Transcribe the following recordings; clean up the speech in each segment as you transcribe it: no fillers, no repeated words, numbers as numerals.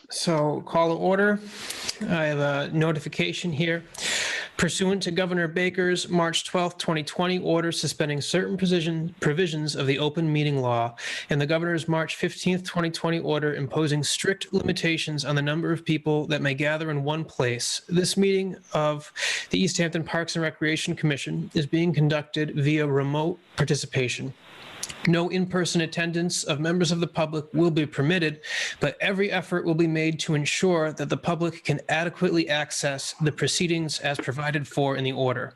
So call to order. I have a notification here. Pursuant to Governor Baker's March 12, 2020 order suspending certain provisions of the open meeting law and the Governor's March 15, 2020 order imposing strict limitations on the number of people that may gather in one place, this meeting of the Easthampton Parks and Recreation Commission is being conducted via remote participation. No in-person attendance of members of the public will be permitted, but every effort will be made to ensure that the public can adequately access the proceedings as provided for in the order.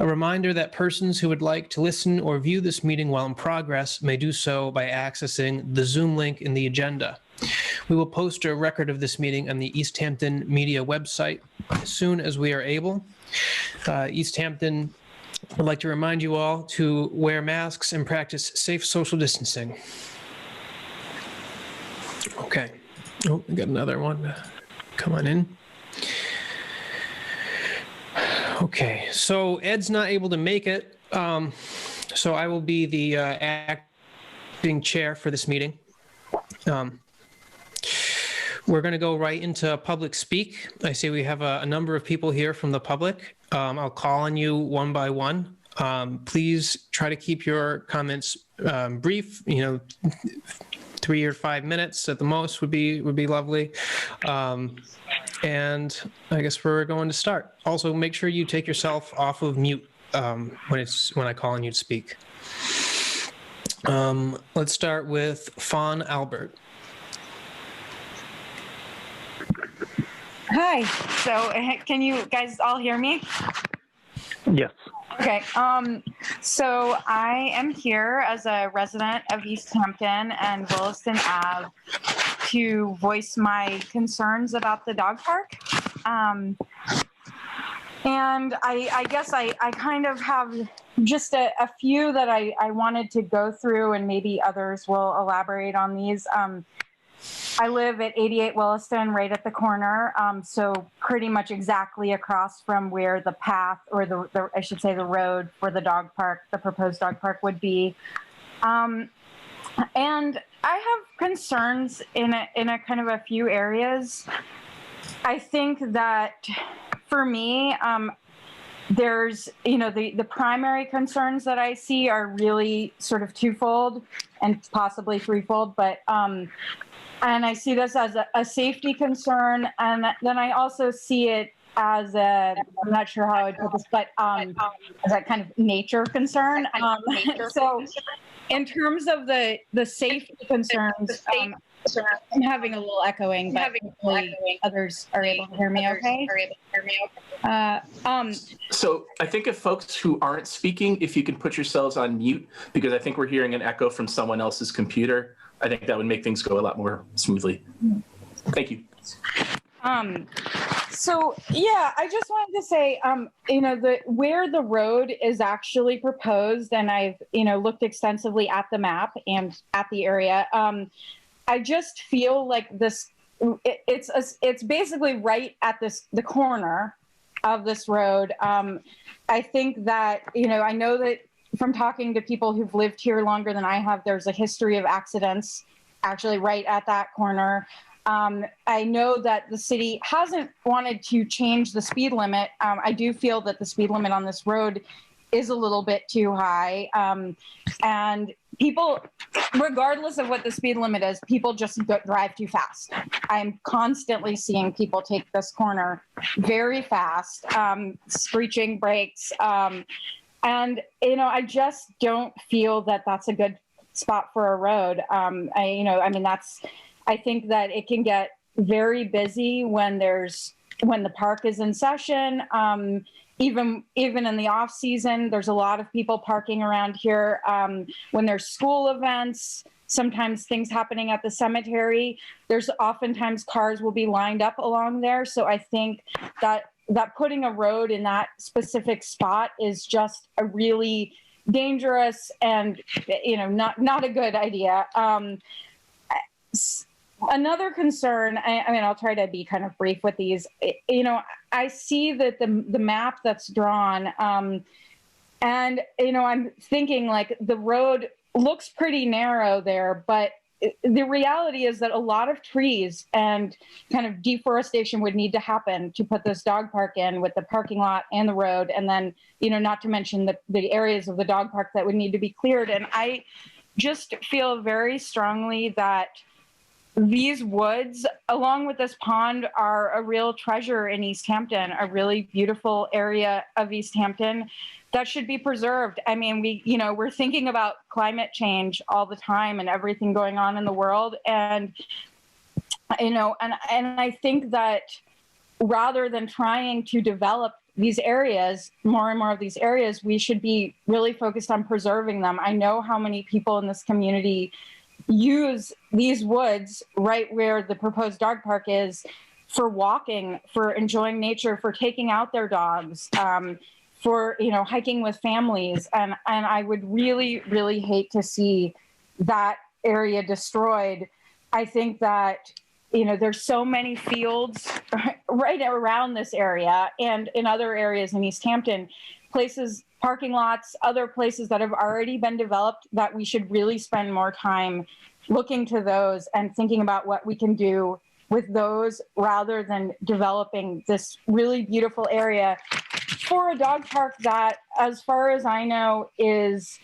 A reminder that persons who would like to listen or view this meeting while in progress may do so by accessing the Zoom link in the agenda. We will post a record of this meeting on the Easthampton Media website as soon as we are able. Easthampton I'd like to remind you all to wear masks and practice safe social distancing. Okay. Oh, we got another one. Come on in. Okay, so Ed's not able to make it, so I will be the acting chair for this meeting. We're going to go right into public speak. I see we have a number of people here from the public. I'll call on you one by one. Please try to keep your comments brief. 3 or 5 minutes at the most would be lovely. And I guess we're going to start. Also, make sure you take yourself off of mute when I call on you to speak. Let's start with Faune Albert. Hi. So can you guys all hear me? Yes. Okay. So I am here as a resident of Easthampton and Williston Ave to voice my concerns about the dog park. And I guess I kind of have just a few that I wanted to go through, and maybe others will elaborate on these. I live at 88 Williston, right at the corner, so pretty much exactly across from where the path, or I should say the road for the dog park, the proposed dog park would be. And I have concerns in a kind of a few areas. I think that for me, there's, the primary concerns that I see are really sort of twofold and possibly threefold, but and I see this as a safety concern, and then I also see it as I'm not sure how I'd put this, but as a kind of nature concern. So in terms of the safety concerns, I'm having a little echoing, but others are able to hear me okay? So I think if folks who aren't speaking, if you can put yourselves on mute, because I think we're hearing an echo from someone else's computer, I think that would make things go a lot more smoothly. Thank you. So yeah, I just wanted to say, where the road is actually proposed, and I've, looked extensively at the map and at the area. I just feel like it's basically right at the corner of this road. I think that, I know that from talking to people who've lived here longer than I have, there's a history of accidents actually right at that corner. I know that the city hasn't wanted to change the speed limit. I do feel that the speed limit on this road is a little bit too high. And people, regardless of what the speed limit is, people just drive too fast. I'm constantly seeing people take this corner very fast, screeching brakes. And, I just don't feel that that's a good spot for a road. I think that it can get very busy when the park is in session. Even in the off season, there's a lot of people parking around here. When there's school events, sometimes things happening at the cemetery, there's oftentimes cars will be lined up along there. So I think that putting a road in that specific spot is just a really dangerous and, not a good idea. Another concern, I'll try to be kind of brief with these. I see that the map that's drawn, and, I'm thinking like the road looks pretty narrow there, but the reality is that a lot of trees and kind of deforestation would need to happen to put this dog park in, with the parking lot and the road. And then, not to mention the areas of the dog park that would need to be cleared. And I just feel very strongly that these woods, along with this pond, are a real treasure in Easthampton, a really beautiful area of Easthampton that should be preserved. I mean, we're thinking about climate change all the time and everything going on in the world. And, and I think that rather than trying to develop these areas, more and more of these areas, we should be really focused on preserving them. I know how many people in this community use these woods right where the proposed dog park is for walking, for enjoying nature, for taking out their dogs, for hiking with families. And I would really, really hate to see that area destroyed. I think that there's so many fields right around this area and in other areas in Easthampton, places, parking lots, other places that have already been developed, that we should really spend more time looking to those and thinking about what we can do with those, rather than developing this really beautiful area for a dog park that, as far as I know, is,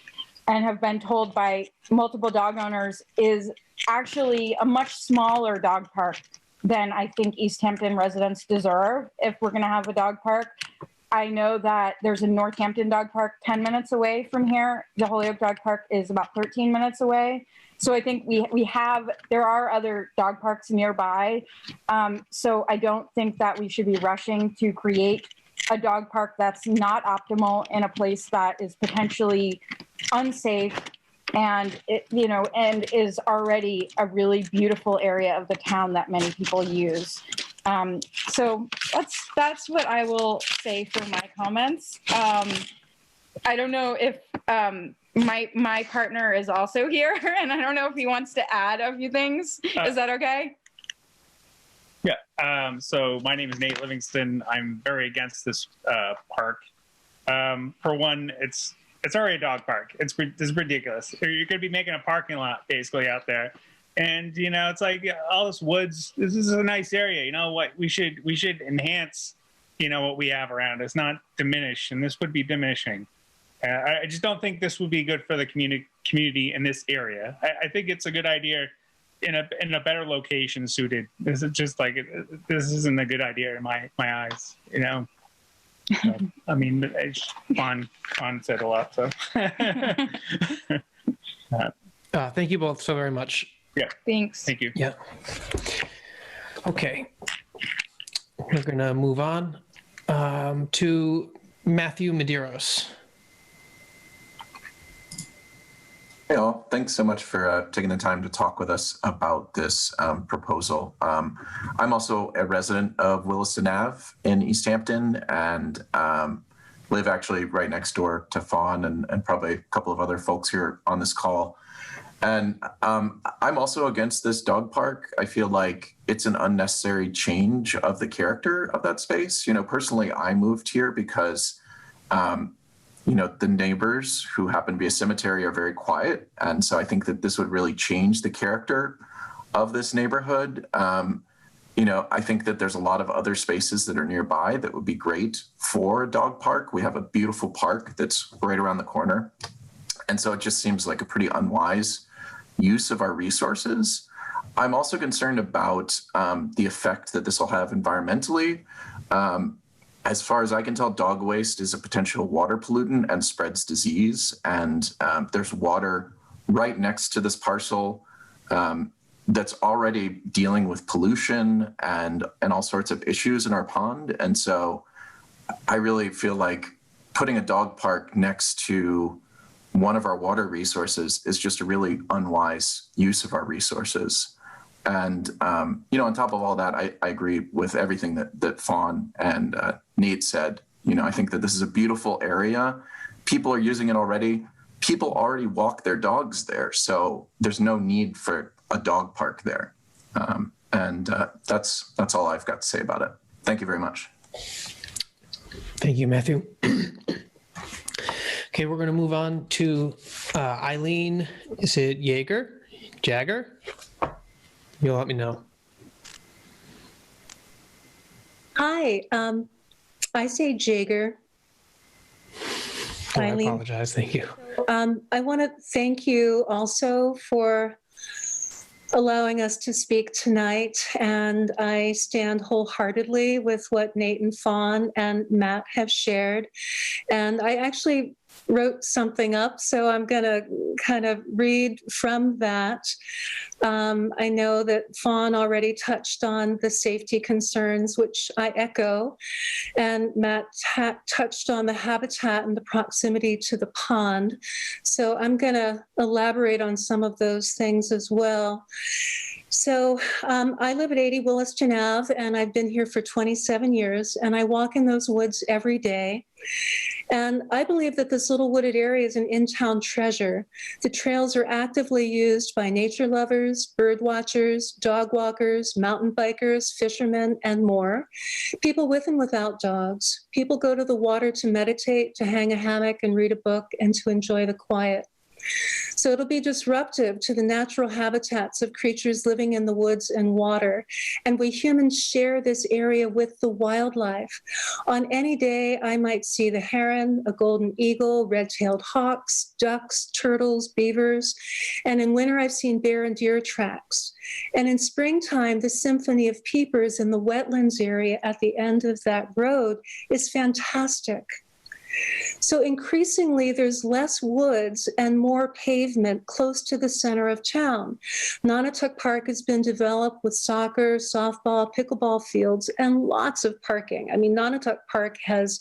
and have been told by multiple dog owners, is actually a much smaller dog park than I think Easthampton residents deserve if we're going to have a dog park. I know that there's a Northampton dog park 10 minutes away from here. The Holyoke dog park is about 13 minutes away. So I think there are other dog parks nearby. So I don't think that we should be rushing to create a dog park that's not optimal in a place that is potentially unsafe and and is already a really beautiful area of the town that many people use. So that's what I will say for my comments. I don't know if my partner is also here, and I don't know if he wants to add a few things. Is that okay? Yeah. So my name is Nate Livingston. I'm very against this park. For one, it's already a dog park. It's ridiculous. You're going to be making a parking lot basically out there. And, it's like all this woods, this is a nice area. You know what? We should enhance, what we have around us, not diminish. And this would be diminishing. I just don't think this would be good for the community in this area. I think it's a good idea in a better location suited. This is just like, this isn't a good idea in my eyes, So, I mean, Faune said a lot, so. Thank you both so very much. Yeah. Thanks. Thank you. Yeah. Okay. We're going to move on to Matthew Medeiros. Hey all, thanks so much for taking the time to talk with us about this proposal. I'm also a resident of Williston Ave in Easthampton and live actually right next door to Faune and probably a couple of other folks here on this call. And I'm also against this dog park. I feel like it's an unnecessary change of the character of that space. Personally, I moved here because the neighbors who happen to be a cemetery are very quiet. And so I think that this would really change the character of this neighborhood. I think that there's a lot of other spaces that are nearby that would be great for a dog park. We have a beautiful park that's right around the corner. And so it just seems like a pretty unwise use of our resources. I'm also concerned about the effect that this will have environmentally. As far as I can tell, dog waste is a potential water pollutant and spreads disease. And there's water right next to this parcel that's already dealing with pollution and all sorts of issues in our pond. And so I really feel like putting a dog park next to one of our water resources is just a really unwise use of our resources. And, on top of all that, I agree with everything that Faune and Nate said. I think that this is a beautiful area. People are using it already. People already walk their dogs there. So there's no need for a dog park there. That's all I've got to say about it. Thank you very much. Thank you, Matthew. Okay, we're going to move on to Eleen, is it Jager? Jager? You'll let me know. Hi, I say Jager. Oh, I Eileen. apologize. Thank you. I want to thank you also for allowing us to speak tonight, and I stand wholeheartedly with what Nate and Faune and Matt have shared. And I actually wrote something up, so I'm going to kind of read from that. I know that Faune already touched on the safety concerns, which I echo, and Matt touched on the habitat and the proximity to the pond. So I'm going to elaborate on some of those things as well. So I live at 80 Williston Ave, and I've been here for 27 years, and I walk in those woods every day. And I believe that this little wooded area is an in-town treasure. The trails are actively used by nature lovers, bird watchers, dog walkers, mountain bikers, fishermen, and more. People with and without dogs. People go to the water to meditate, to hang a hammock and read a book, and to enjoy the quiet. So it'll be disruptive to the natural habitats of creatures living in the woods and water. And we humans share this area with the wildlife. On any day, I might see the heron, a golden eagle, red-tailed hawks, ducks, turtles, beavers. And in winter, I've seen bear and deer tracks. And in springtime, the symphony of peepers in the wetlands area at the end of that road is fantastic. So increasingly, there's less woods and more pavement close to the center of town. Nonotuck Park has been developed with soccer, softball, pickleball fields, and lots of parking. I mean, Nonotuck Park has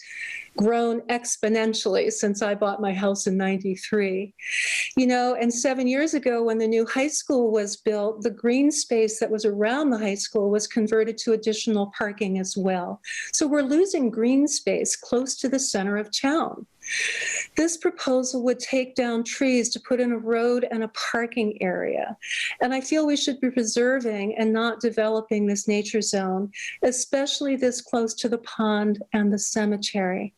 grown exponentially since I bought my house in '93. You know, and 7 years ago when the new high school was built, the green space that was around the high school was converted to additional parking as well. So we're losing green space close to the center of town. This proposal would take down trees to put in a road and a parking area. And I feel we should be preserving and not developing this nature zone, especially this close to the pond and the cemetery.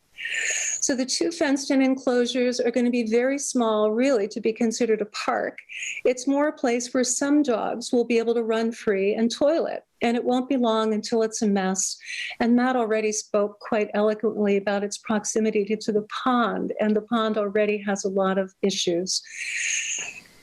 So the two fenced-in enclosures are going to be very small, really, to be considered a park. It's more a place where some dogs will be able to run free and toilet, and it won't be long until it's a mess. And Matt already spoke quite eloquently about its proximity to the pond, and the pond already has a lot of issues.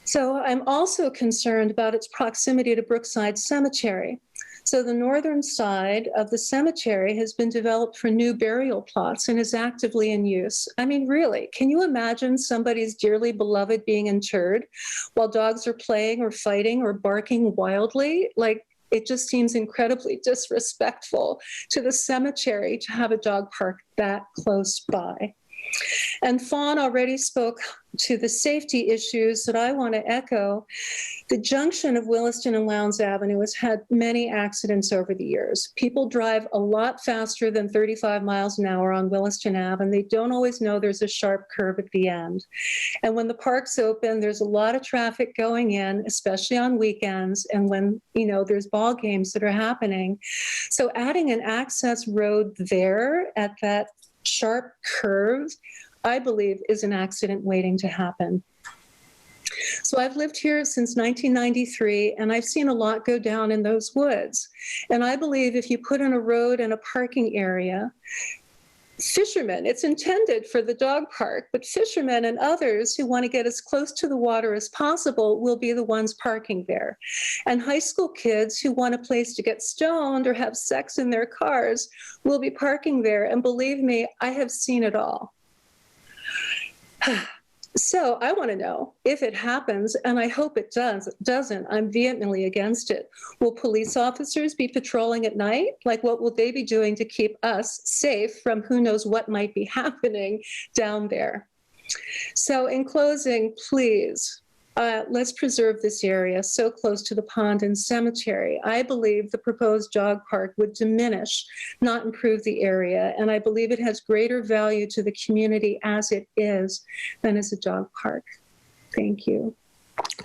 So I'm also concerned about its proximity to Brookside Cemetery. So the northern side of the cemetery has been developed for new burial plots and is actively in use. I mean, really, can you imagine somebody's dearly beloved being interred while dogs are playing or fighting or barking wildly? Like, it just seems incredibly disrespectful to the cemetery to have a dog park that close by. And Faune already spoke to the safety issues that I want to echo. The junction of Williston and Lowndes Avenue has had many accidents over the years. People drive a lot faster than 35 miles an hour on Williston Ave, and they don't always know there's a sharp curve at the end. And when the park's open, there's a lot of traffic going in, especially on weekends, and when, you know, there's ball games that are happening. So adding an access road there at that sharp curve, I believe, is an accident waiting to happen. So I've lived here since 1993, and I've seen a lot go down in those woods. And I believe if you put in a road and a parking area, fishermen, it's intended for the dog park, but fishermen and others who want to get as close to the water as possible will be the ones parking there. And high school kids who want a place to get stoned or have sex in their cars will be parking there. And believe me, I have seen it all. So I want to know if it happens, and I hope it doesn't. I'm vehemently against it. Will police officers be patrolling at night? Like, what will they be doing to keep us safe from who knows what might be happening down there? So in closing, please, let's preserve this area so close to the pond and cemetery. I believe the proposed dog park would diminish, not improve the area, and I believe it has greater value to the community as it is than as a dog park. Thank you.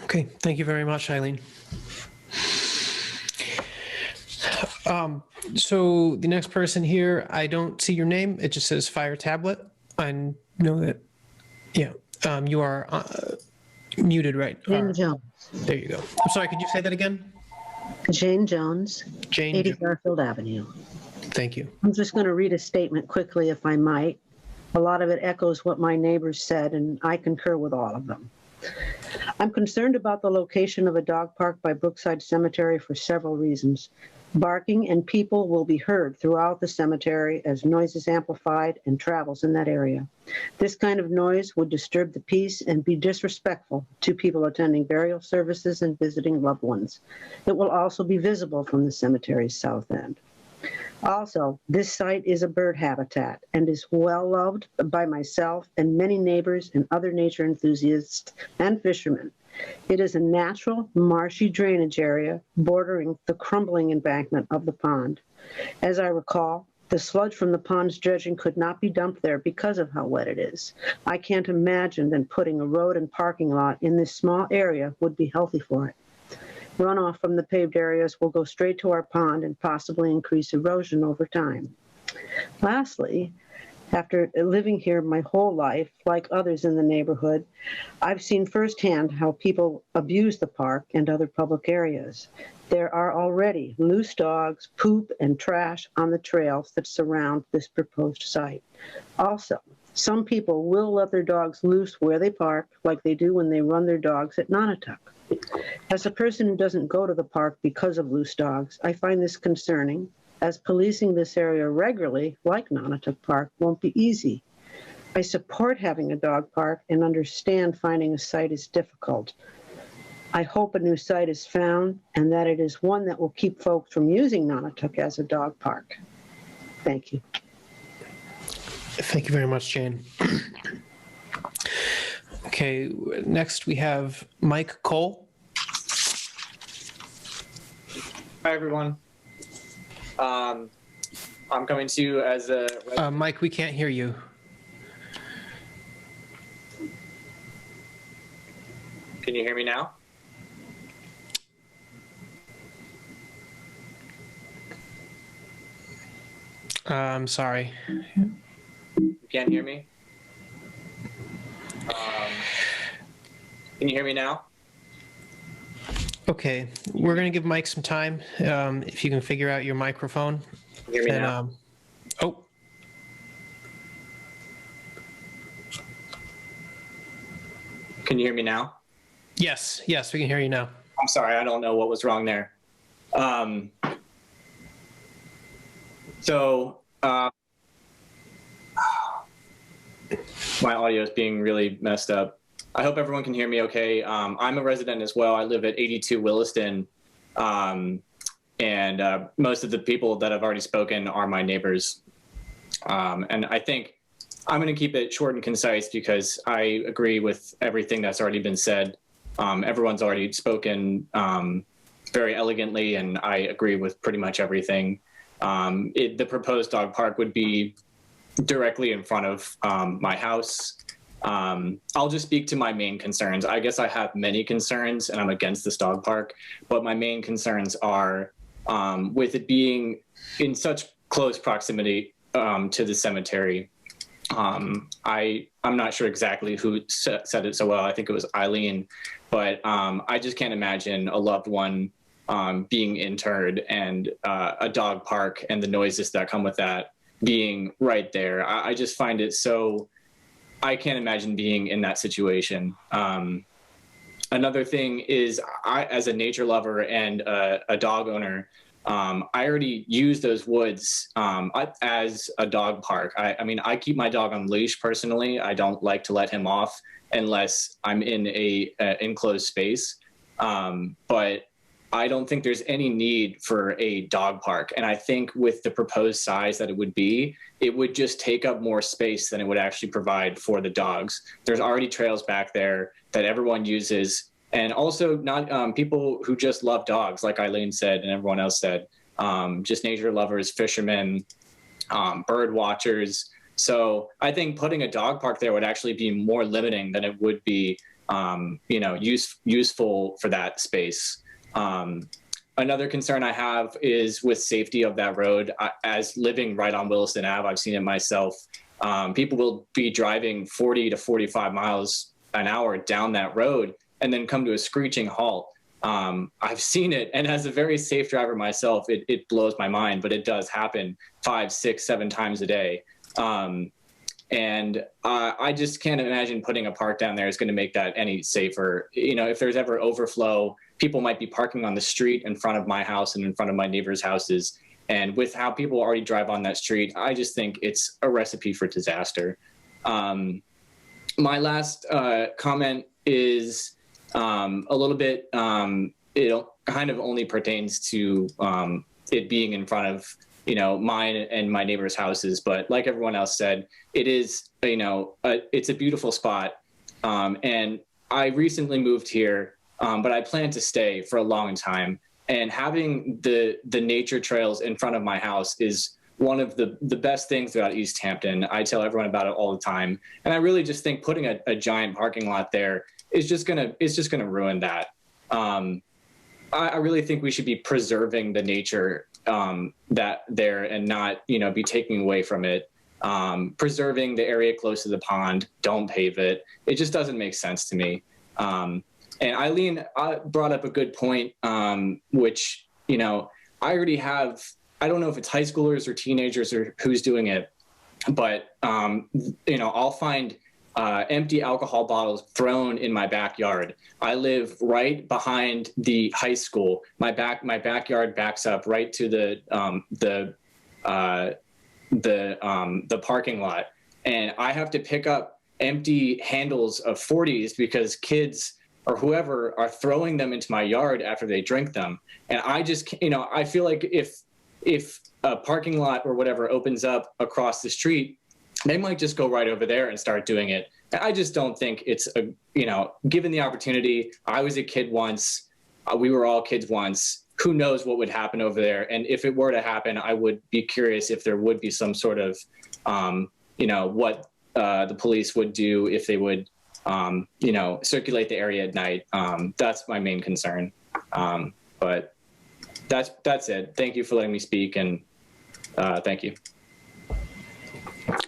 Okay, thank you very much, Eileen. So the next person here, I don't see your name. It just says Fire Tablet. I know that, yeah, you are muted, right? Lynn Jones. There you go. I'm sorry, could you say that again? Jane Jones, Jane. 80 Garfield Avenue. Thank you. I'm just going to read a statement quickly, if I might. A lot of it echoes what my neighbors said, and I concur with all of them. I'm concerned about the location of a dog park by Brookside Cemetery for several reasons. Barking and people will be heard throughout the cemetery as noise is amplified and travels in that area. This kind of noise would disturb the peace and be disrespectful to people attending burial services and visiting loved ones. It will also be visible from the cemetery's south end. Also, this site is a bird habitat and is well loved by myself and many neighbors and other nature enthusiasts and fishermen. It is a natural, marshy drainage area bordering the crumbling embankment of the pond. As I recall, the sludge from the pond's dredging could not be dumped there because of how wet it is. I can't imagine that putting a road and parking lot in this small area would be healthy for it. Runoff from the paved areas will go straight to our pond and possibly increase erosion over time. Lastly, after living here my whole life, like others in the neighborhood, I've seen firsthand how people abuse the park and other public areas. There are already loose dogs, poop, and trash on the trails that surround this proposed site. Also, some people will let their dogs loose where they park, like they do when they run their dogs at Nonotuck. As a person who doesn't go to the park because of loose dogs, I find this concerning, as policing this area regularly, like Nonotuck Park, won't be easy. I support having a dog park and understand finding a site is difficult. I hope a new site is found and that it is one that will keep folks from using Nonotuck as a dog park. Thank you. Thank you very much, Jane. Okay, next we have Mike Cole. Hi, everyone. I'm coming to you as a... Mike, we can't hear you. Can you hear me now? I'm sorry. You can't hear me? Can you hear me now? Okay, we're going to give Mike some time. If you can figure out your microphone. Can you hear me And, now? oh, Can you hear me now? yes, we can hear you now. I'm sorry, I don't know what was wrong there. My audio is being really messed up. I hope everyone can hear me okay. I'm a resident as well. I live at 82 Williston. And most of the people that have already spoken are my neighbors. And I think I'm going to keep it short and concise because I agree with everything that's already been said. Everyone's already spoken very elegantly, and I agree with pretty much everything. The proposed dog park would be directly in front of my house. I'll just speak to my main concerns. I guess I have many concerns, and I'm against this dog park, but my main concerns are with it being in such close proximity to the cemetery. I'm not sure exactly who said it so well. I think it was Eleen, but I just can't imagine a loved one being interred and a dog park and the noises that come with that being right there. I just find it so, I can't imagine being in that situation. Another thing is, I, as a nature lover and a dog owner, I already use those woods as a dog park. I mean, I keep my dog on leash personally. I don't like to let him off unless I'm in a enclosed space. But I don't think there's any need for a dog park. And I think with the proposed size that it would just take up more space than it would actually provide for the dogs. There's already trails back there that everyone uses. And also not people who just love dogs, like Eleen said and everyone else said, just nature lovers, fishermen, bird watchers. So I think putting a dog park there would actually be more limiting than it would be, useful for that space. Another concern I have is with safety of that road. As living right on Williston Ave, I've seen it myself. People will be driving 40 to 45 miles an hour down that road, and then come to a screeching halt. I've seen it, and as a very safe driver myself, it blows my mind, but it does happen 5, 6, 7 times a day. And I just can't imagine putting a park down there is going to make that any safer. You know, if there's ever overflow, people might be parking on the street in front of my house and in front of my neighbors' houses. And with how people already drive on that street, I just think it's a recipe for disaster. My last comment is a little bit, it kind of only pertains to it being in front of, you know, mine and my neighbors' houses. But like everyone else said, it is, you know, it's a beautiful spot. And I recently moved here, but I plan to stay for a long time. And having the nature trails in front of my house is one of the best things about Easthampton. I tell everyone about it all the time. And I really just think putting a giant parking lot there is just gonna ruin that. I really think we should be preserving the nature that there and not, you know, be taking away from it. Preserving the area close to the pond, don't pave it. It just doesn't make sense to me. And Eleen brought up a good point, which, you know, I already have, I don't know if it's high schoolers or teenagers or who's doing it, but, you know, I'll find empty alcohol bottles thrown in my backyard. I live right behind the high school. My backyard backs up right to the parking lot, and I have to pick up empty handles of 40s because kids or whoever are throwing them into my yard after they drink them. And I just, you know, I feel like if a parking lot or whatever opens up across the street, they might just go right over there and start doing it. I just don't think it's you know, given the opportunity. I was a kid once. We were all kids once. Who knows what would happen over there? And if it were to happen, I would be curious if there would be some sort of, you know, what the police would do if they would, you know, circulate the area at night. That's my main concern. But that's it. Thank you for letting me speak, and thank you.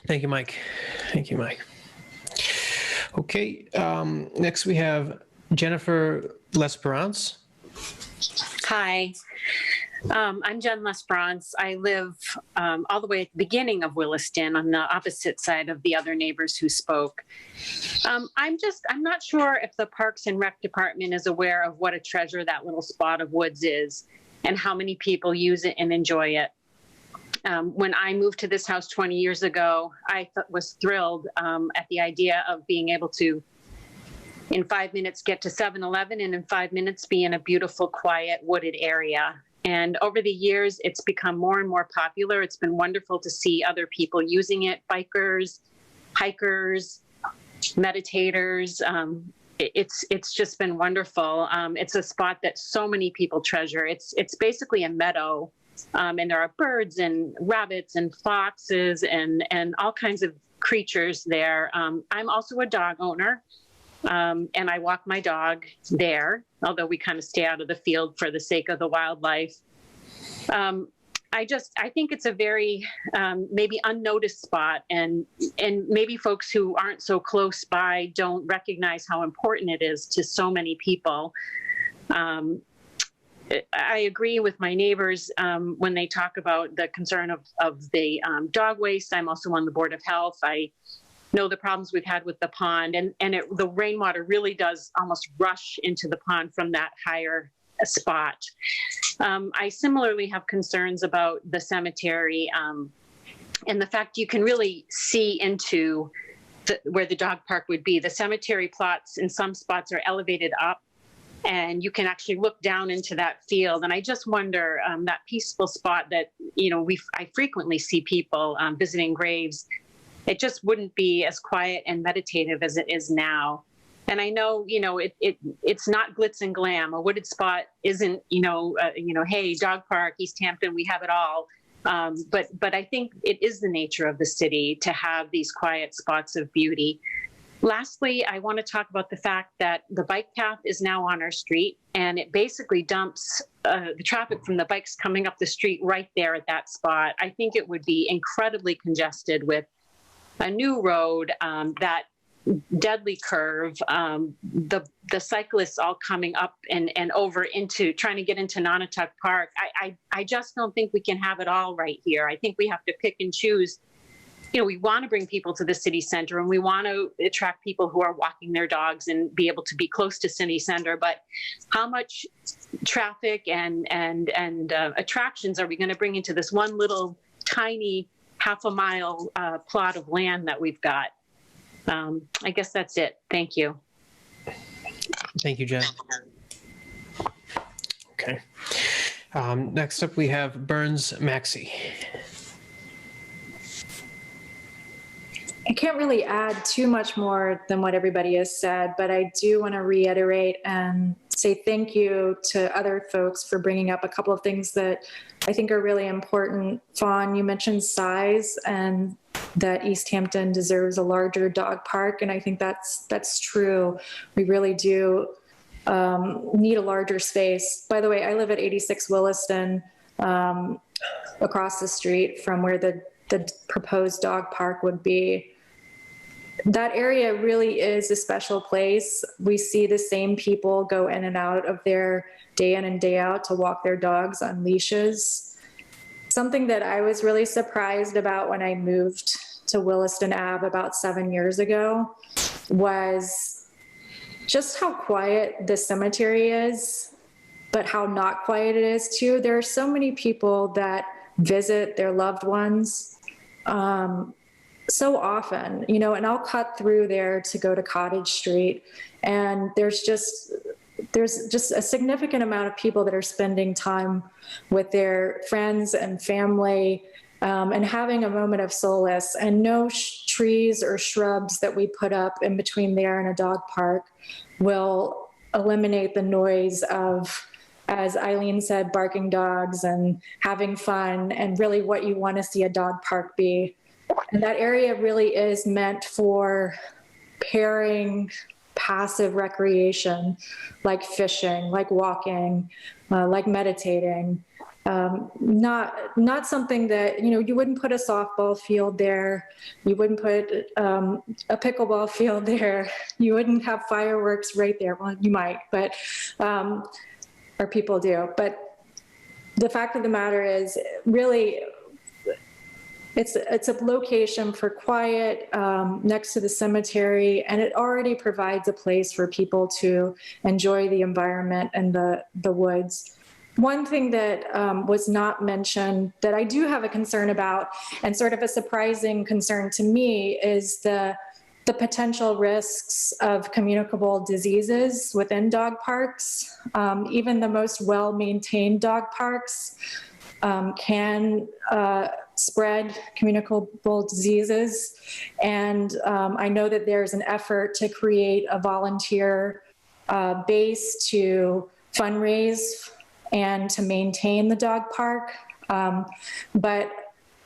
Thank you, Mike. Thank you, Mike. Okay, next we have Jennifer Lesperance. Hi, I'm Jen Lesperance. I live all the way at the beginning of Williston on the opposite side of the other neighbors who spoke. I'm not sure if the Parks and Rec Department is aware of what a treasure that little spot of woods is and how many people use it and enjoy it. When I moved to this house 20 years ago, I was thrilled at the idea of being able to, in 5 minutes, get to 7-Eleven and in 5 minutes be in a beautiful, quiet, wooded area. And over the years, it's become more and more popular. It's been wonderful to see other people using it, bikers, hikers, meditators. It's just been wonderful. It's a spot that so many people treasure. It's basically a meadow. And there are birds and rabbits and foxes and all kinds of creatures there. I'm also a dog owner, and I walk my dog there, although we kind of stay out of the field for the sake of the wildlife. I think it's a very maybe unnoticed spot, and maybe folks who aren't so close by don't recognize how important it is to so many people. I agree with my neighbors when they talk about the concern of the dog waste. I'm also on the Board of Health. I know the problems we've had with the pond, and the rainwater really does almost rush into the pond from that higher spot. I similarly have concerns about the cemetery and the fact you can really see into where the dog park would be. The cemetery plots in some spots are elevated up, and you can actually look down into that field. And I just wonder, that peaceful spot that, you know, I frequently see people visiting graves, it just wouldn't be as quiet and meditative as it is now. And I know, you know, it's not glitz and glam. A wooded spot isn't, hey, dog park, Easthampton, we have it all. But I think it is the nature of the city to have these quiet spots of beauty. Lastly, I want to talk about the fact that the bike path is now on our street, and it basically dumps the traffic from the bikes coming up the street right there at that spot. I think it would be incredibly congested with a new road that deadly curve, the cyclists all coming up and over into trying to get into Nonotuck Park. I just don't think we can have it all right here. I think we have to pick and choose. You know, we want to bring people to the city center and we want to attract people who are walking their dogs and be able to be close to city center. But how much traffic and attractions are we going to bring into this one little tiny half a mile plot of land that we've got? I guess that's it. Thank you. Thank you, Jen. Okay. Next up, we have Burns Maxey. I can't really add too much more than what everybody has said, but I do want to reiterate and say thank you to other folks for bringing up a couple of things that I think are really important. Faune, you mentioned size and that Easthampton deserves a larger dog park, and I think that's true. We really do need a larger space. By the way, I live at 86 Williston, across the street from where the proposed dog park would be. That area really is a special place. We see the same people go in and out of there day in and day out to walk their dogs on leashes. Something that I was really surprised about when I moved to Williston Ave about 7 years ago was just how quiet the cemetery is, but how not quiet it is too. There are so many people that visit their loved ones so often, you know, and I'll cut through there to go to Cottage Street, and there's just a significant amount of people that are spending time with their friends and family, and having a moment of solace. And no trees or shrubs that we put up in between there and a dog park will eliminate the noise of, as Eleen said, barking dogs and having fun, and really what you want to see a dog park be. And that area really is meant for pairing passive recreation, like fishing, like walking, like meditating. Not something that, you know, you wouldn't put a softball field there. You wouldn't put a pickleball field there. You wouldn't have fireworks right there. Well, you might, but, or people do. But the fact of the matter is, really, it's a location for quiet next to the cemetery, and it already provides a place for people to enjoy the environment and the woods. One thing that was not mentioned that I do have a concern about, and sort of a surprising concern to me, is the potential risks of communicable diseases within dog parks. Even the most well-maintained dog parks can spread communicable diseases. And I know that there's an effort to create a volunteer base to fundraise and to maintain the dog park. But,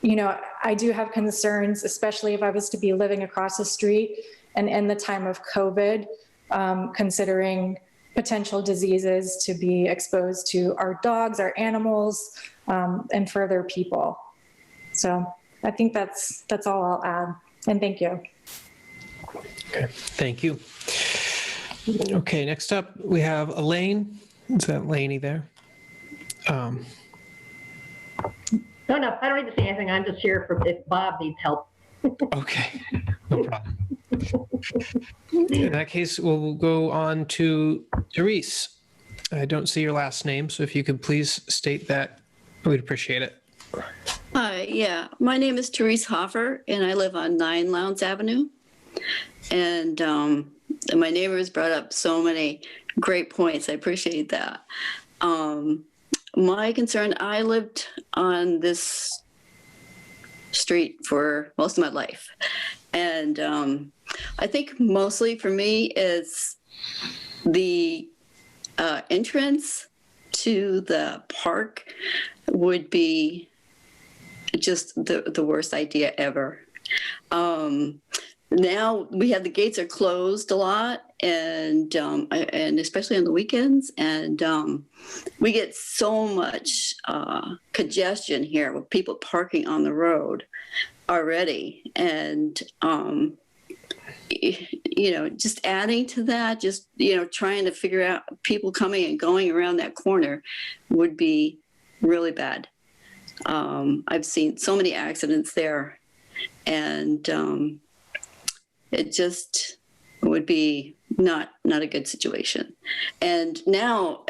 you know, I do have concerns, especially if I was to be living across the street and in the time of COVID, considering potential diseases to be exposed to our dogs, our animals, and further people. So I think that's all I'll add. And thank you. Okay, thank you. Okay, next up we have Eleen. Is that Laney there? No, I don't need to say anything. I'm just here for if Bob needs help. Okay, no problem. In that case, we'll go on to Therese. I don't see your last name, so if you could please state that, we'd appreciate it. Hi, yeah. My name is Therese Hoffer, and I live on 9 Lowndes Avenue. And my neighbors brought up so many great points. I appreciate that. My concern, I lived on this street for most of my life. And I think mostly for me is the entrance to the park would be just the worst idea ever. Now we have the gates are closed a lot, and especially on the weekends, and we get so much congestion here with people parking on the road already, and just adding to that, just, trying to figure out people coming and going around that corner would be really bad. I've seen so many accidents there, and it just would be not a good situation. And now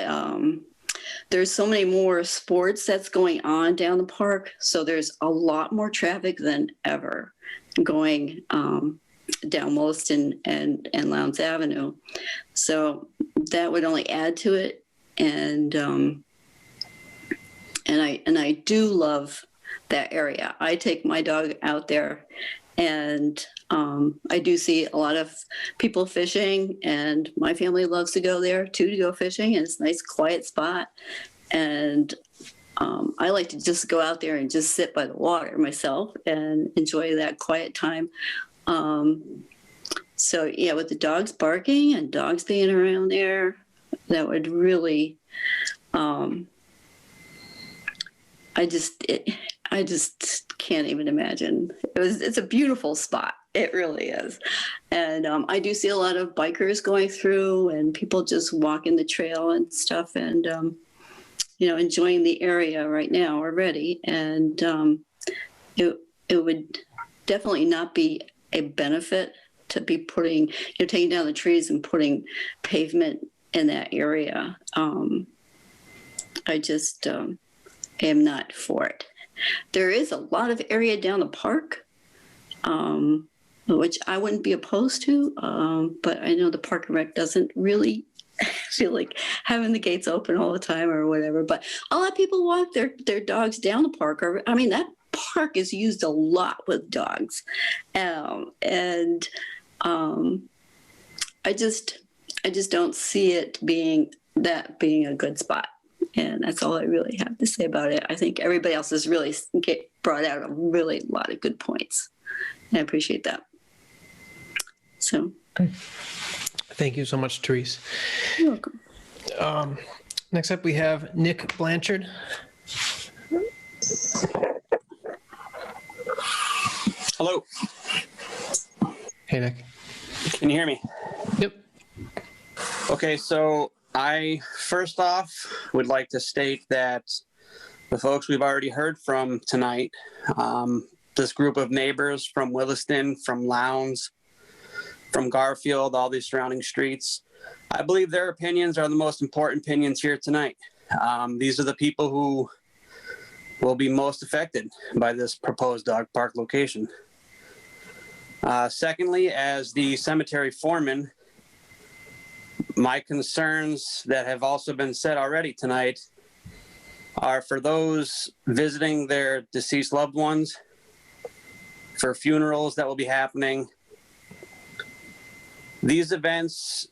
there's so many more sports that's going on down the park, so there's a lot more traffic than ever going down Williston and Lowndes Avenue. So that would only add to it. And I do love that area. I take my dog out there, and I do see a lot of people fishing, and my family loves to go there too, to go fishing. And it's a nice quiet spot. And I like to just go out there and just sit by the water myself and enjoy that quiet time. So yeah, with the dogs barking and dogs being around there, that would really, I just can't even imagine. It's a beautiful spot. It really is. And I do see a lot of bikers going through, and people just walking the trail and stuff, and enjoying the area right now already. And it would definitely not be a benefit to be putting, taking down the trees and putting pavement in that area. I just am not for it. There is a lot of area down the park, which I wouldn't be opposed to, but I know the Park and Rec doesn't really feel like having the gates open all the time or whatever. But a lot of people walk their dogs down the park. That park is used a lot with dogs, and I just don't see it being a good spot. And that's all I really have to say about it. I think everybody else has really brought out a lot of good points. And I appreciate that. So. Thank you so much, Therese. You're welcome. Next up, we have Nick Blanchard. Hello. Hey, Nick. Can you hear me? Yep. Okay, so I first off would like to state that the folks we've already heard from tonight, this group of neighbors from Williston, from Lowndes, from Garfield, all these surrounding streets, I believe their opinions are the most important opinions here tonight. These are the people who will be most affected by this proposed dog park location. Secondly, as the cemetery foreman, my concerns that have also been said already tonight are for those visiting their deceased loved ones, for funerals that will be happening. These events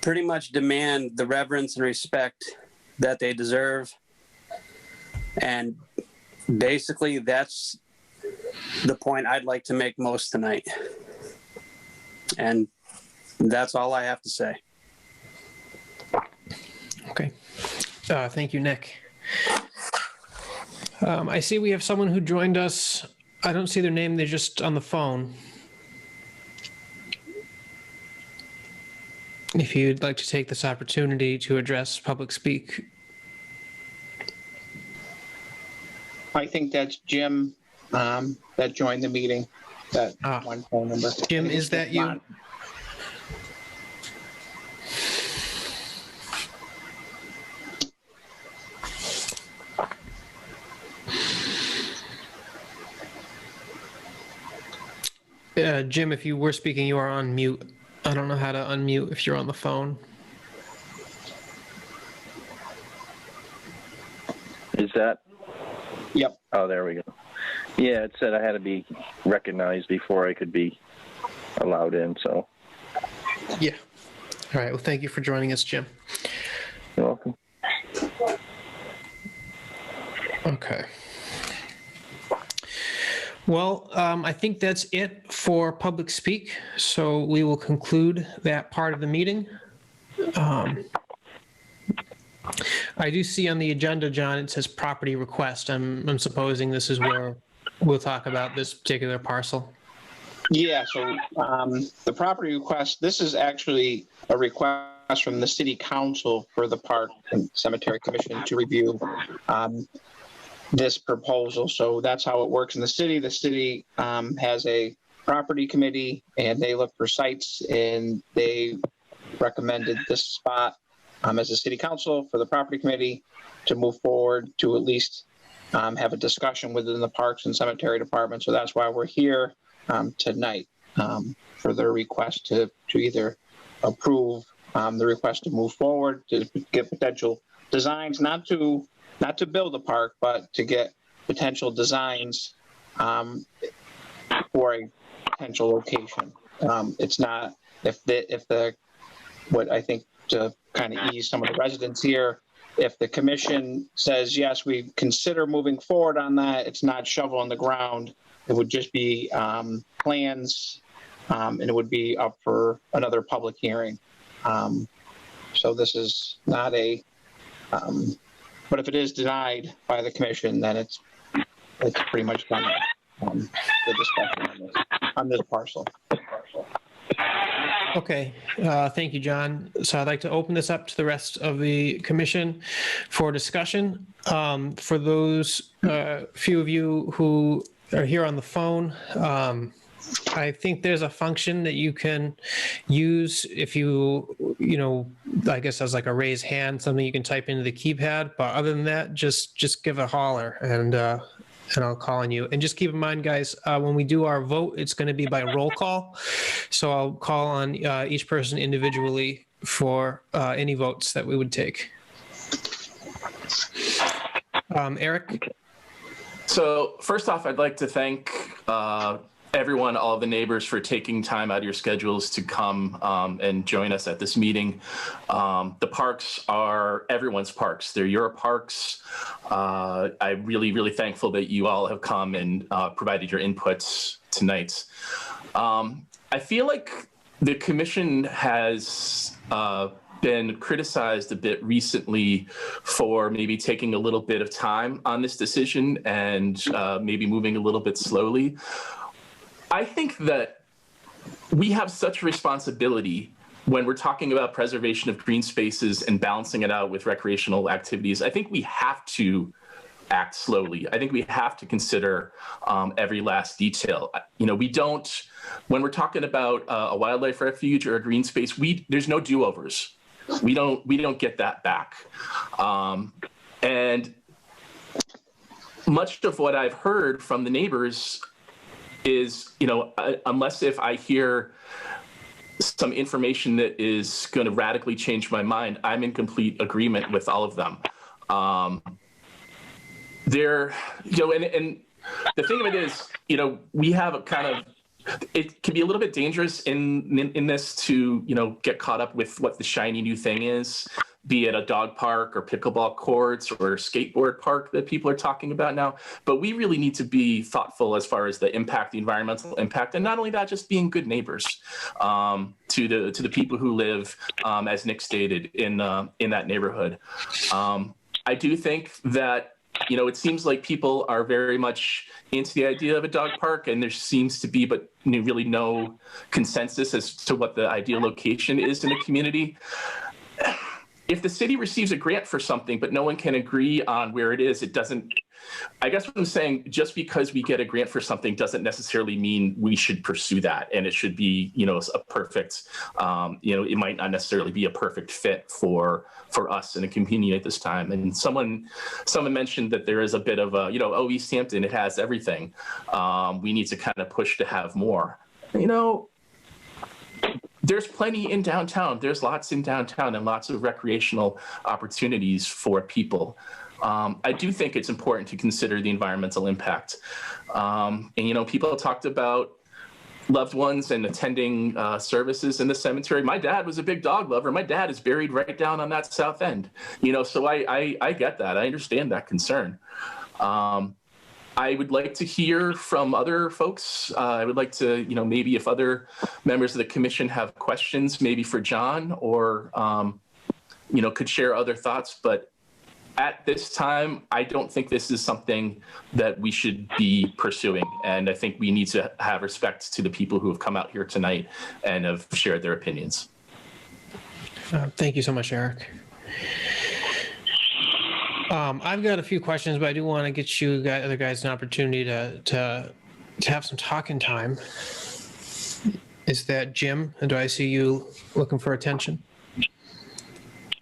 pretty much demand the reverence and respect that they deserve. And basically, that's the point I'd like to make most tonight. And that's all I have to say. Okay. Thank you, Nick. I see we have someone who joined us. I don't see their name. They're just on the phone. If you'd like to take this opportunity to address public speak. I think that's Jim that joined the meeting, that one phone number. Jim, is that you? Jim, if you were speaking, you are on mute. I don't know how to unmute if you're on the phone. Is that? Yep. Oh, there we go. Yeah, it said I had to be recognized before I could be allowed in, so. Yeah. All right. Well, thank you for joining us, Jim. You're welcome. Okay. Well, I think that's it for public speak. So we will conclude that part of the meeting. I do see on the agenda, John, it says property request. I'm supposing this is where we'll talk about this particular parcel. Yeah, so the property request, this is actually a request from the city council for the Park and Cemetery Commission to review this proposal. So that's how it works in the city. The city has a property committee and they look for sites, and they recommended this spot as a city council for the property committee to move forward to at least have a discussion within the Parks and Cemetery Department. So that's why we're here tonight for their request to either approve the request to move forward, to get potential designs, not to build a park, but to get potential designs for a potential location. It's not, what I think to kind of ease some of the residents here, if the commission says, yes, we consider moving forward on that, it's not shovel on the ground. It would just be plans, and it would be up for another public hearing. So this is not a, but if it is denied by the commission, then it's pretty much done, the discussion on this parcel. Okay, thank you, John. So I'd like to open this up to the rest of the commission for discussion. For those few of you who are here on the phone, I think there's a function that you can use if you I guess as like a raise hand, something you can type into the keypad. But other than that, just give a holler and I'll call on you. And just keep in mind, guys, when we do our vote, it's going to be by roll call. So I'll call on each person individually for any votes that we would take. Eric? So first off, I'd like to thank everyone, all of the neighbors, for taking time out of your schedules to come and join us at this meeting. The parks are everyone's parks. They're your parks. I'm really, really thankful that you all have come and provided your inputs tonight. I feel like the commission has been criticized a bit recently for maybe taking a little bit of time on this decision and maybe moving a little bit slowly. I think that we have such a responsibility when we're talking about preservation of green spaces and balancing it out with recreational activities. I think we have to act slowly. I think we have to consider every last detail. We don't, when we're talking about a wildlife refuge or a green space, there's no do-overs. We don't get that back. And much of what I've heard from the neighbors is, unless if I hear some information that is going to radically change my mind, I'm in complete agreement with all of them. And the thing of it is, we have a kind of, it can be a little bit dangerous in this to, get caught up with what the shiny new thing is, be it a dog park or pickleball courts or skateboard park that people are talking about now. But we really need to be thoughtful as far as the impact, the environmental impact, and not only that, just being good neighbors to the people who live, as Nick stated, in that neighborhood. I do think that it seems like people are very much into the idea of a dog park, and there seems to be really no consensus as to what the ideal location is in the community. If the city receives a grant for something, but no one can agree on where it is, it doesn't, I guess what I'm saying, just because we get a grant for something doesn't necessarily mean we should pursue that. And it should be, a perfect, it might not necessarily be a perfect fit for us in a community at this time. And someone mentioned that there is a bit of a, Easthampton, it has everything. We need to kind of push to have more. There's plenty in downtown. There's lots in downtown and lots of recreational opportunities for people. I do think it's important to consider the environmental impact. And, people talked about loved ones and attending services in the cemetery. My dad was a big dog lover. My dad is buried right down on that south end. So I get that. I understand that concern. I would like to hear from other folks. I would like to, maybe if other members of the commission have questions, maybe for John or, could share other thoughts. But at this time, I don't think this is something that we should be pursuing. And I think we need to have respect to the people who have come out here tonight and have shared their opinions. Thank you so much, Eric. I've got a few questions, but I do want to get you other guys an opportunity to have some talking time. Is that Jim? Do I see you looking for attention?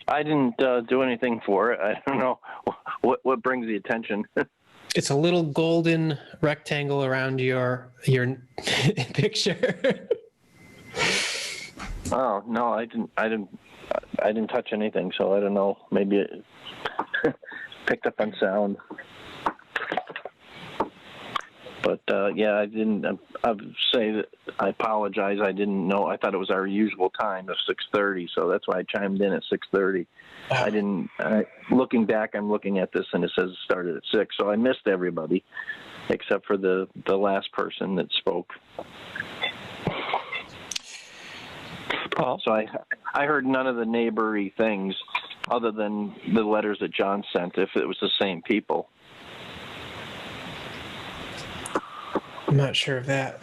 I didn't do anything for it. I don't know what brings the attention. It's a little golden rectangle around your picture. Oh no, I didn't touch anything, so I don't know. Maybe it picked up on sound. But yeah, I didn't. I would say that I apologize. I didn't know. I thought it was our usual time of 6:30, so that's why I chimed in at 6:30. I didn't. Looking back, I'm looking at this, and it says it started at 6, so I missed everybody except for the last person that spoke. Paul? So I heard none of the neighbory things other than the letters that John sent, if it was the same people. I'm not sure of that.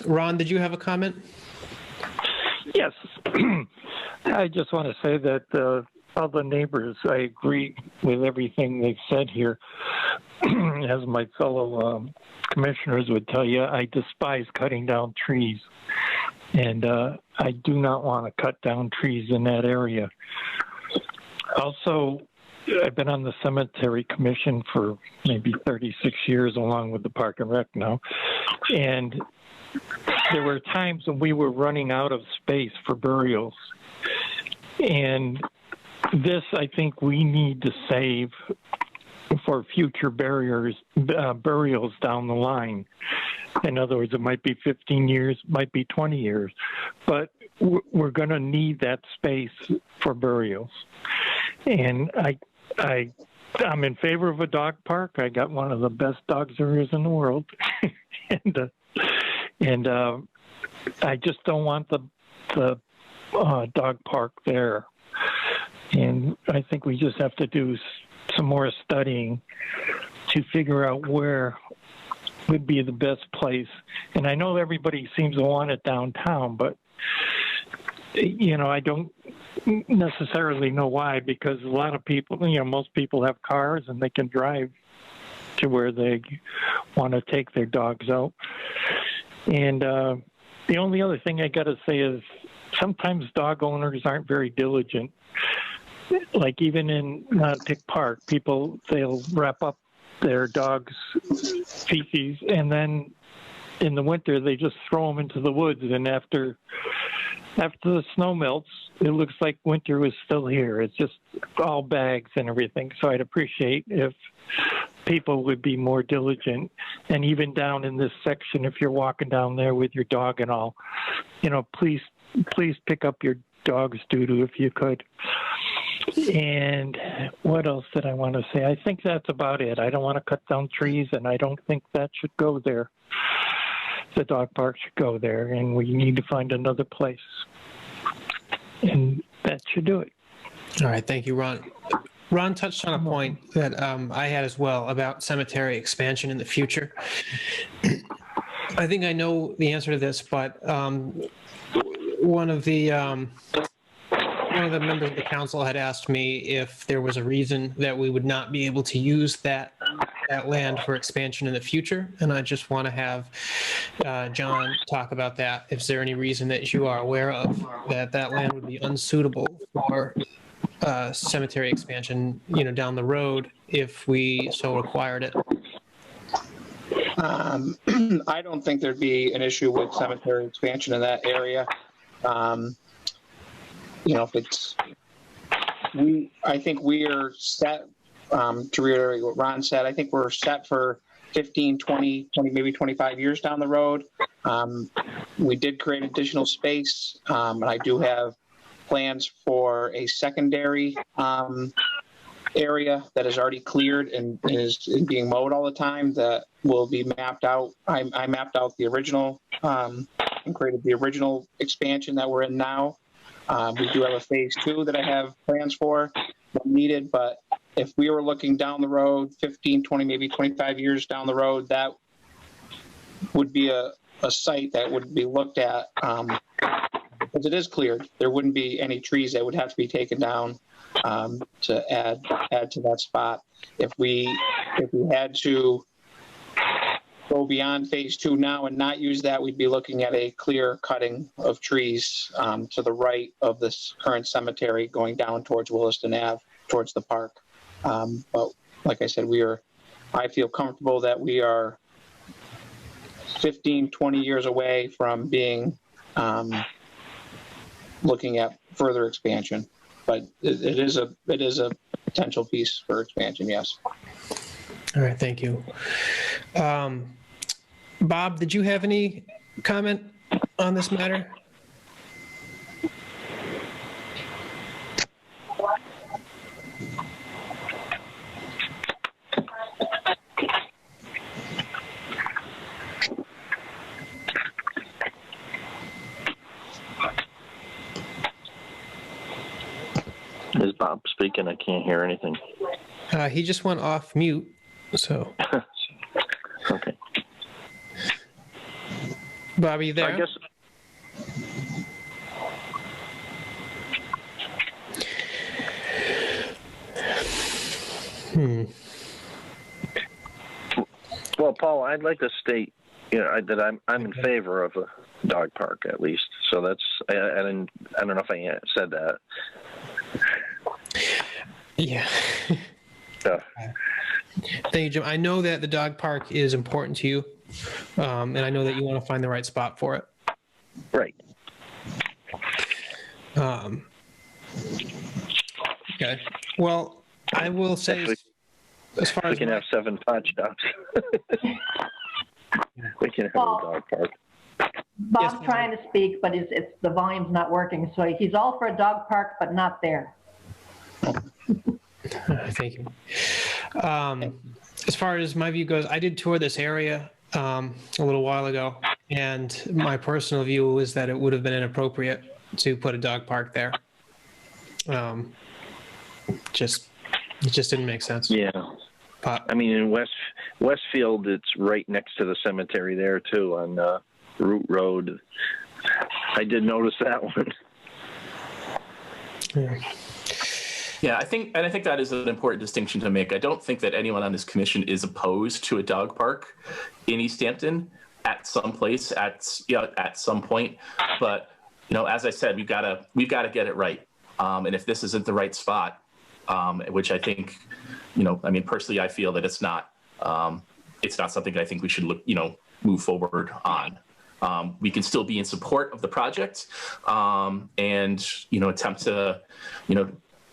Ron, did you have a comment? Yes. I just want to say that all the neighbors, I agree with everything they've said here. As my fellow commissioners would tell you, I despise cutting down trees. And I do not want to cut down trees in that area. Also, I've been on the cemetery commission for maybe 36 years, along with the Park and Rec now. And there were times when we were running out of space for burials. And this, I think we need to save for future burials down the line. In other words, it might be 15 years, might be 20 years, but we're going to need that space for burials. And I'm in favor of a dog park. I got one of the best dogs there is in the world, and I just don't want the dog park there. And I think we just have to do some more studying to figure out where would be the best place. And I know everybody seems to want it downtown, but I don't necessarily know why, because a lot of people, most people have cars and they can drive to where they want to take their dogs out. And the only other thing I got to say is sometimes dog owners aren't very diligent. Like even in Tick Park, they'll wrap up their dog's feces, and then in the winter they just throw them into the woods. And after the snow melts, it looks like winter was still here. It's just all bags and everything. So I'd appreciate if people would be more diligent. And even down in this section, if you're walking down there with your dog and all, please pick up your dog's doo-doo if you could. And what else did I want to say? I think that's about it. I don't want to cut down trees, and I don't think that should go there. The dog park should go there, and we need to find another place. And that should do it. All right. Thank you, Ron. Ron touched on a point that I had as well about cemetery expansion in the future. I think I know the answer to this, but one of the members of the council had asked me if there was a reason that we would not be able to use that land for expansion in the future. And I just want to have John talk about that. Is there any reason that you are aware of that land would be unsuitable for cemetery expansion, down the road if we so required it? I don't think there'd be an issue with cemetery expansion in that area. I think we are set, to reiterate what Ron said, I think we're set for 15, 20, maybe 25 years down the road. We did create additional space, and I do have plans for a secondary area that is already cleared and is being mowed all the time that will be mapped out. I mapped out the original and created the original expansion that we're in now. We do have a phase 2 that I have plans for when needed, but if we were looking down the road 15, 20, maybe 25 years down the road, that would be a site that would be looked at. Because it is cleared, there wouldn't be any trees that would have to be taken down to add to that spot. If we had to go beyond phase 2 now and not use that, we'd be looking at a clear cutting of trees to the right of this current cemetery going down towards Williston Ave, towards the park. But like I said, I feel comfortable that we are 15, 20 years away from being looking at further expansion. But it is a potential piece for expansion, yes. All right, thank you. Bob, did you have any comment on this matter? Is Bob speaking? I can't hear anything. He just went off mute, so. Okay. Bob, are you there? I guess. Well, Paul, I'd like to state, that I'm in favor of a dog park at least. So that's I don't know if I said that. Yeah. Thank you, Jim. I know that the dog park is important to you, and I know that you want to find the right spot for it. Right. Okay. Well, I will say, actually, as far as we can have 7 pot shops. We can have a dog park. Bob's trying to speak, but it's the volume's not working. So he's all for a dog park, but not there. Thank you. As far as my view goes, I did tour this area a little while ago, and my personal view is that it would have been inappropriate to put a dog park there. It just didn't make sense. Yeah. I mean, in Westfield, it's right next to the cemetery there too, on Root Road. I did notice that one. Yeah, I think that is an important distinction to make. I don't think that anyone on this commission is opposed to a dog park in Easthampton at some place at some point. But as I said, we've got to get it right. And if this isn't the right spot, which I think, personally, I feel that it's not something that I think we should move forward on. We can still be in support of the project and attempt to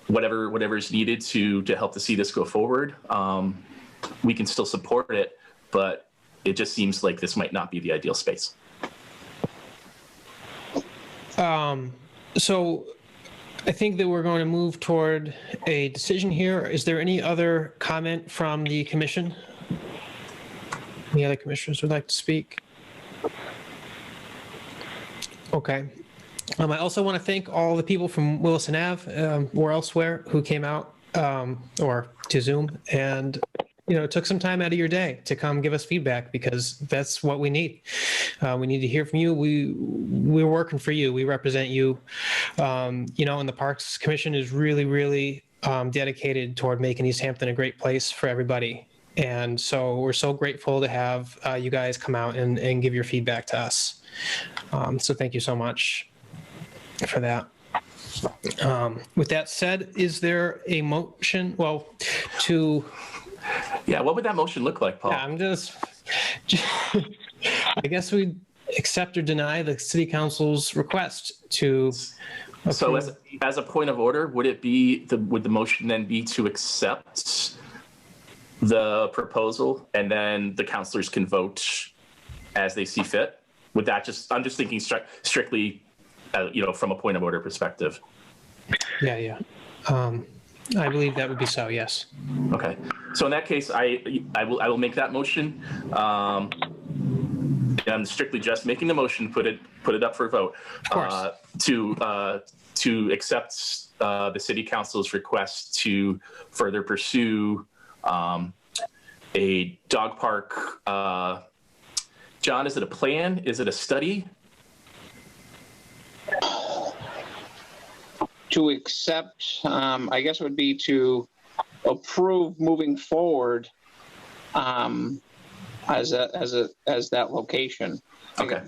whatever is needed to help to see this go forward. We can still support it, but it just seems like this might not be the ideal space. So I think that we're going to move toward a decision here. Is there any other comment from the commission? Any other commissioners would like to speak? Okay. I also want to thank all the people from Williston Ave or elsewhere who came out or to Zoom and took some time out of your day to come give us feedback, because that's what we need. We need to hear from you. We're working for you. We represent you. And the Parks Commission is really, really dedicated toward making Easthampton a great place for everybody. And so we're so grateful to have you guys come out and give your feedback to us. So thank you so much for that. With that said, is there a motion? Well, what would that motion look like, Paul? Yeah, I guess we accept or deny the city council's request to. So as a point of order, would the motion then be to accept the proposal and then the councilors can vote as they see fit? Would that I'm just thinking strictly, from a point of order perspective. Yeah. I believe that would be so, yes. Okay. So in that case, I will make that motion. I'm strictly just making the motion, put it up for a vote. Of course. to accept the city council's request to further pursue a dog park. John, is it a plan? Is it a study? To accept, I guess it would be to approve moving forward as that location. Okay.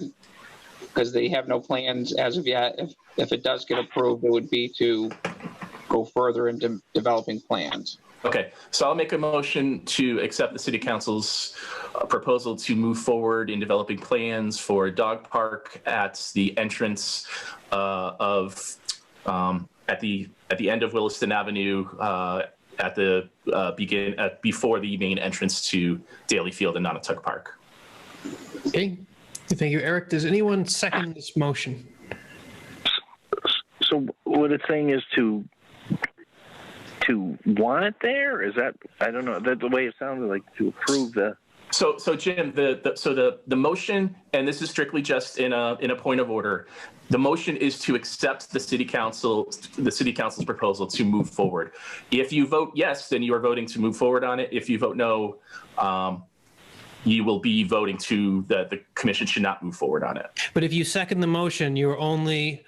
Because they have no plans as of yet. If it does get approved, it would be to go further into developing plans. Okay, so I'll make a motion to accept the city council's proposal to move forward in developing plans for a dog park at the entrance at the end of Williston Avenue at the before the main entrance to Daly Field and Nonotuck Park. Okay, thank you, Eric. Does anyone second this motion? So what it's saying is to want it there? Is that, I don't know, that the way it sounded like, to approve the. So Jim, the motion, and this is strictly just in a point of order. The motion is to accept the city council's proposal to move forward. If you vote yes, then you are voting to move forward on it. If you vote no, you will be voting to the commission should not move forward on it. But if you second the motion, you're only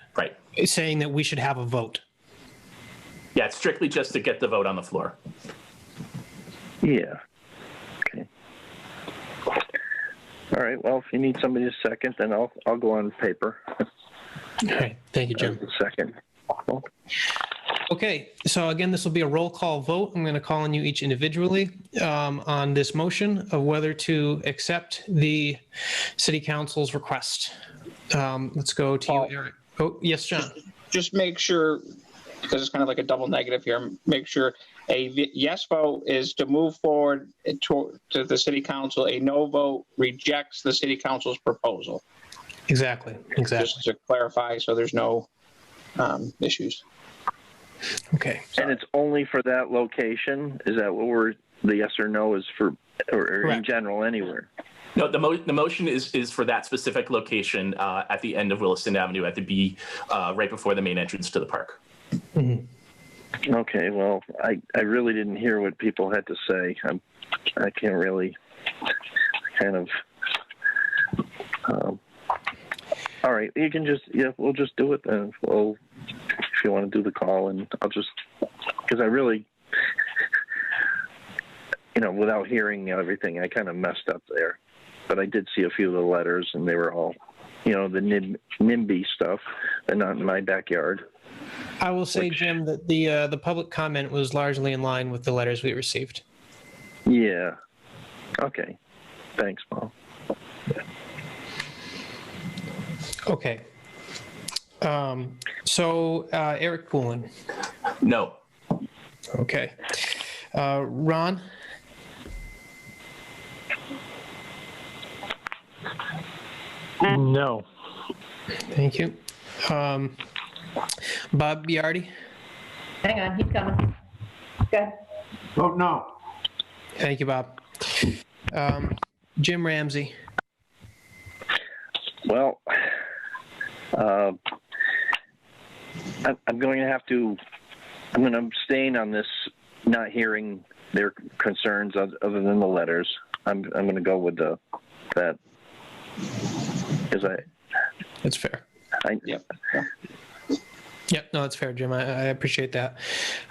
saying that we should have a vote. Yeah, it's strictly just to get the vote on the floor. Yeah. Okay. All right. Well, if you need somebody to second, then I'll go on paper. Okay. Thank you, Jim. Second. Cool. Okay. So again, this will be a roll call vote. I'm going to call on you each individually on this motion of whether to accept the city council's request. Let's go to you, Eric. Oh, yes, John. Just make sure, because it's kind of like a double negative here, make sure a yes vote is to move forward to the city council. A no vote rejects the city council's proposal. Exactly. Just to clarify, so there's no issues. Okay. And it's only for that location? Is that what the yes or no is for, or in general anywhere? No, the motion is for that specific location at the end of Williston Avenue at the B, right before the main entrance to the park. Mm-hmm. Okay, well, I really didn't hear what people had to say. I can't really kind of. All right, you can just we'll just do it then. Well, if you want to do the call, and I'll just because I really, without hearing everything, I kind of messed up there. But I did see a few of the letters, and they were all, the NIMBY stuff, and not in my backyard. I will say, Jim, that the public comment was largely in line with the letters we received. Yeah. Okay. Thanks, Paul. Okay. So Eric Poulin. No. Okay. Ron. No. Thank you. Bob Biardi. Hang on, he's coming. Good. Vote no. Thank you, Bob. Jim Ramsey. Well, I'm going to have to. I'm going to abstain on this, not hearing their concerns other than the letters. I'm going to go with that. That's fair. Yep. Yep. No, that's fair, Jim. I appreciate that.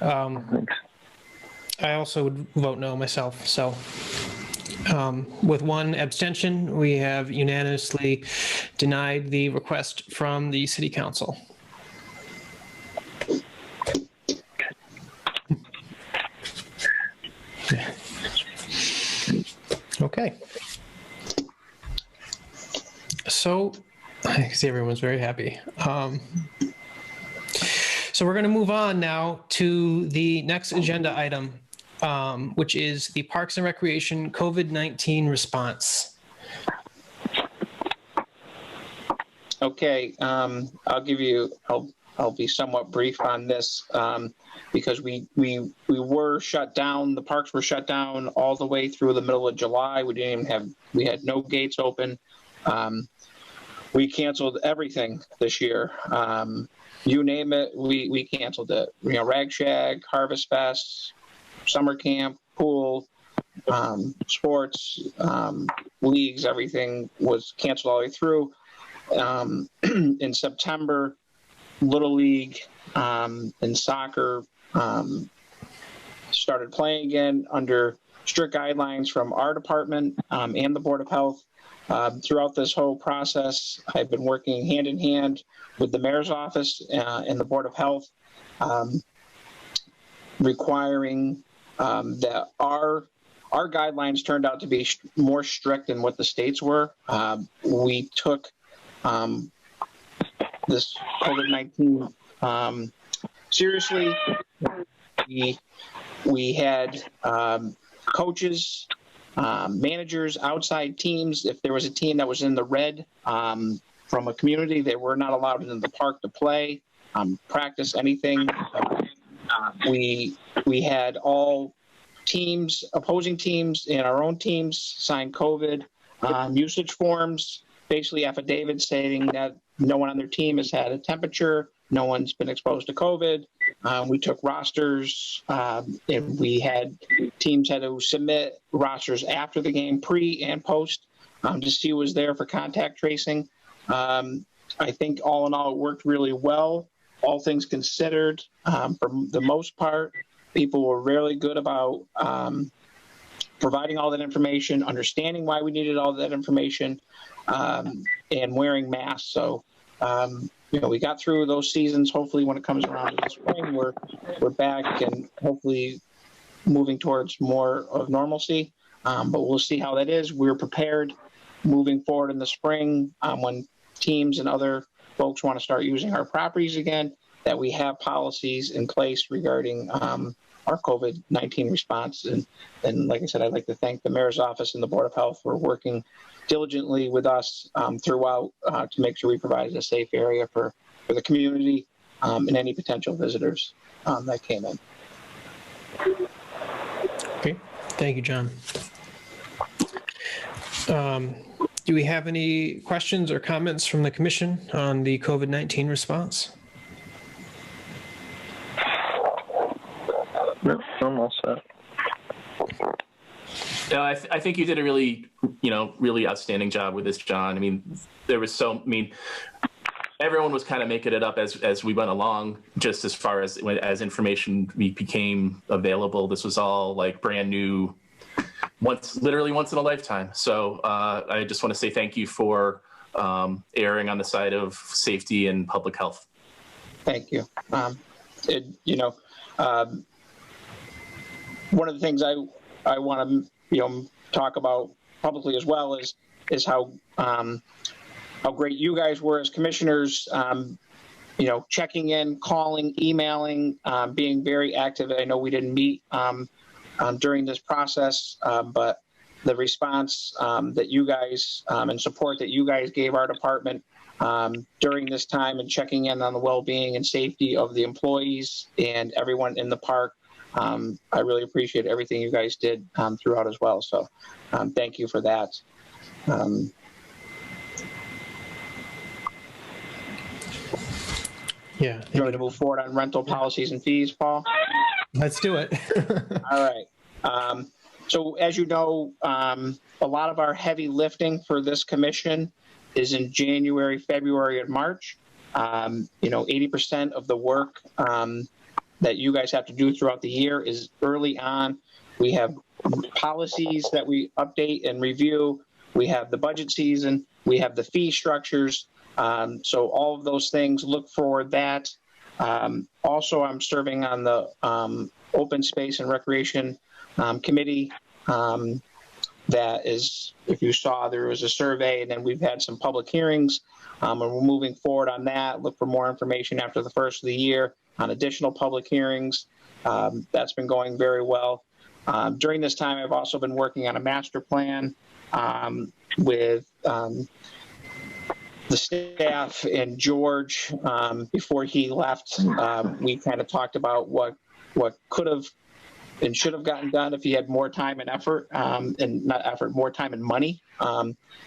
I also would vote no myself. So with one abstention, we have unanimously denied the request from the city council. Okay. So I see everyone's very happy. So we're going to move on now to the next agenda item, which is the Parks and Recreation COVID-19 response. Okay, I'll be somewhat brief on this because we were shut down. The parks were shut down all the way through the middle of July. We had no gates open. We canceled everything this year. you name it, we canceled it. Rag Shag, Harvest Fest, summer camp, pool, sports, leagues, everything was canceled all the way through. In September, Little League and soccer started playing again under strict guidelines from our department and the Board of Health. Throughout this whole process, I've been working hand in hand with the Mayor's Office and the Board of Health, requiring that our guidelines turned out to be more strict than what the states were. We took this COVID-19 seriously. We had coaches, managers, outside teams. If there was a team that was in the red from a community, they were not allowed in the park to play, practice, anything. We had all teams, opposing teams, and our own teams sign COVID usage forms, basically affidavits stating that no one on their team has had a temperature, no one's been exposed to COVID. We took rosters, and we had teams had to submit rosters after the game, pre and post, to see who was there for contact tracing. I think all in all, it worked really well. All things considered, for the most part, people were really good about providing all that information, understanding why we needed all that information, and wearing masks. So, we got through those seasons. Hopefully, when it comes around to the spring, we're back and hopefully moving towards more of normalcy. But we'll see how that is. We're prepared moving forward in the spring when teams and other folks want to start using our properties again, that we have policies in place regarding our COVID-19 response. And like I said, I'd like to thank the Mayor's Office and the Board of Health for working diligently with us throughout to make sure we provided a safe area for the community and any potential visitors that came in. Okay, thank you, John. Do we have any questions or comments from the commission on the COVID-19 response? No, I'm all set. No, I think you did a really outstanding job with this, John. I mean, everyone was kind of making it up as we went along, just as far as information became available. This was all like brand new, literally once in a lifetime. So I just want to say thank you for erring on the side of safety and public health. Thank you. One of the things I want to talk about publicly as well is how great you guys were as commissioners. Checking in, calling, emailing, being very active. I know we didn't meet during this process, but the response that you guys and support that you guys gave our department during this time and checking in on the well-being and safety of the employees and everyone in the park. I really appreciate everything you guys did throughout as well. So thank you for that. Yeah. You want me to move forward on rental policies and fees, Paul? Let's do it. All right. So as you know, a lot of our heavy lifting for this commission is in January, February, and March. 80% of the work that you guys have to do throughout the year is early on. We have policies that we update and review. We have the budget season. We have the fee structures. So all of those things, look for that. Also, I'm serving on the Open Space and Recreation Committee. That is, if you saw, there was a survey, and then we've had some public hearings, and we're moving forward on that. Look for more information after the first of the year on additional public hearings. That's been going very well. During this time, I've also been working on a master plan with the staff and George. Before he left, we kind of talked about what could have and should have gotten done if he had more time and effort, and not effort, more time and money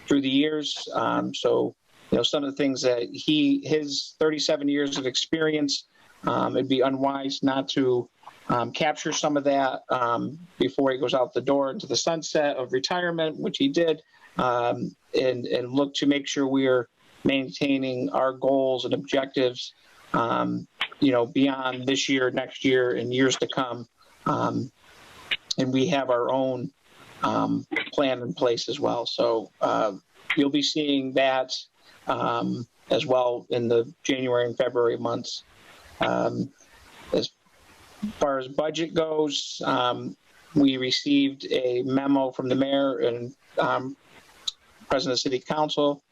through the years. So some of the things that his 37 years of experience, it'd be unwise not to capture some of that before he goes out the door into the sunset of retirement, which he did, and look to make sure we're maintaining our goals and objectives, beyond this year, next year, and years to come. And we have our own plan in place as well. So you'll be seeing that as well in the January and February months. As far as budget goes, we received a memo from the mayor and president of city council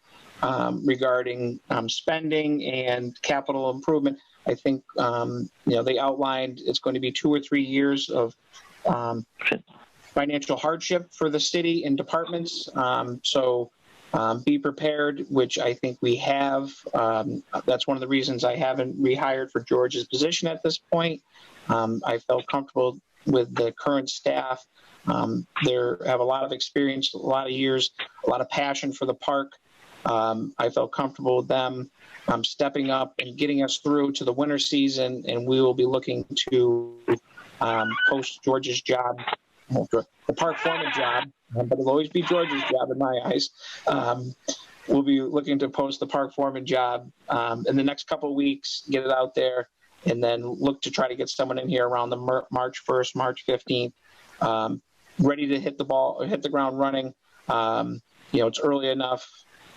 regarding spending and capital improvement. I think, they outlined it's going to be 2 or 3 years of financial hardship for the city and departments. So be prepared, which I think we have. That's one of the reasons I haven't rehired for George's position at this point. I felt comfortable with the current staff. They have a lot of experience, a lot of years, a lot of passion for the park. I felt comfortable with them stepping up and getting us through to the winter season, and we will be looking to post George's job, the park foreman job, but it'll always be George's job in my eyes. We'll be looking to post the park foreman job in the next couple of weeks, get it out there, and then look to try to get someone in here around the March 1st, March 15th, ready to hit the ground running. It's early enough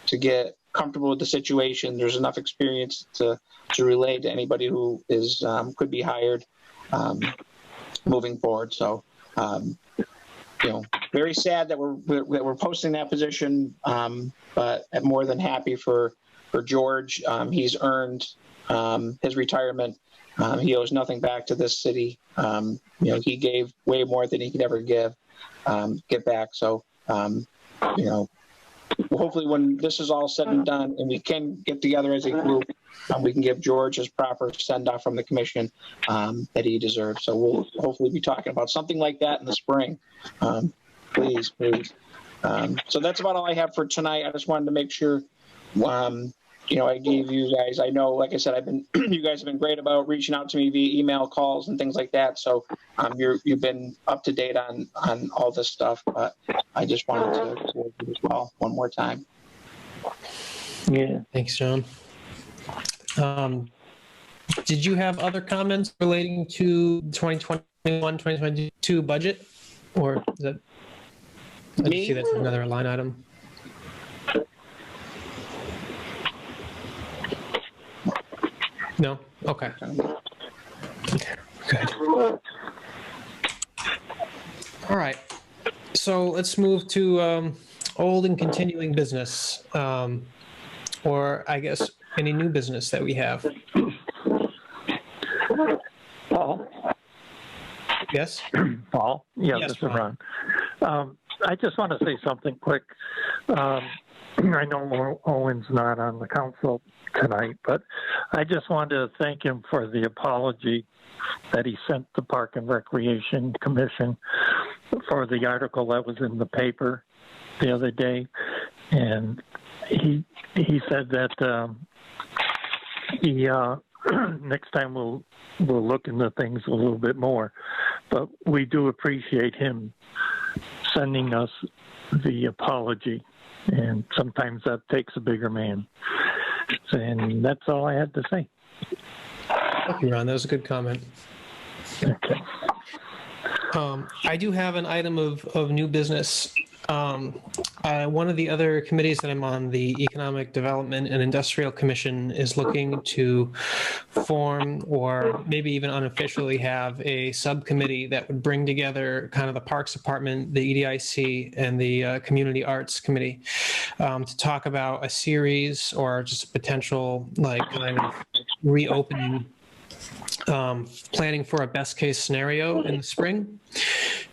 to get comfortable with the situation. There's enough experience to relay to anybody who is could be hired moving forward. So, very sad that we're posting that position, but I'm more than happy for George. He's earned his retirement. He owes nothing back to this city. He gave way more than he could ever get back. So, hopefully when this is all said and done and we can get together as a group, we can give George his proper send-off from the commission that he deserves. So we'll hopefully be talking about something like that in the spring. Please. So that's about all I have for tonight. I just wanted to make sure, I gave you guys, I know, like I said, you guys have been great about reaching out to me via email, calls, and things like that. So you've been up to date on all this stuff, but I just wanted to forward you as well one more time. Yeah. Thanks, John. Did you have other comments relating to 2021-2022 budget? Or is that, I see that's another line item. No? Okay. Good. All right. So let's move to old and continuing business, or I guess any new business that we have. Paul? Yes? Paul? Yeah, yes, this is Ron. I just want to say something quick. I know Owen's not on the council tonight, but I just wanted to thank him for the apology that he sent the Park and Recreation Commission for the article that was in the paper the other day. And he said that next time we'll look into things a little bit more. But we do appreciate him sending us the apology. And sometimes that takes a bigger man. And that's all I had to say. Thank you, Ron. That was a good comment. Okay. I do have an item of new business. One of the other committees that I'm on, the Economic Development and Industrial Commission, is looking to form, or maybe even unofficially have, a subcommittee that would bring together kind of the Parks Department, the EDIC, and the Community Arts Committee to talk about a series or just a potential kind of reopening, planning for a best case scenario in the spring.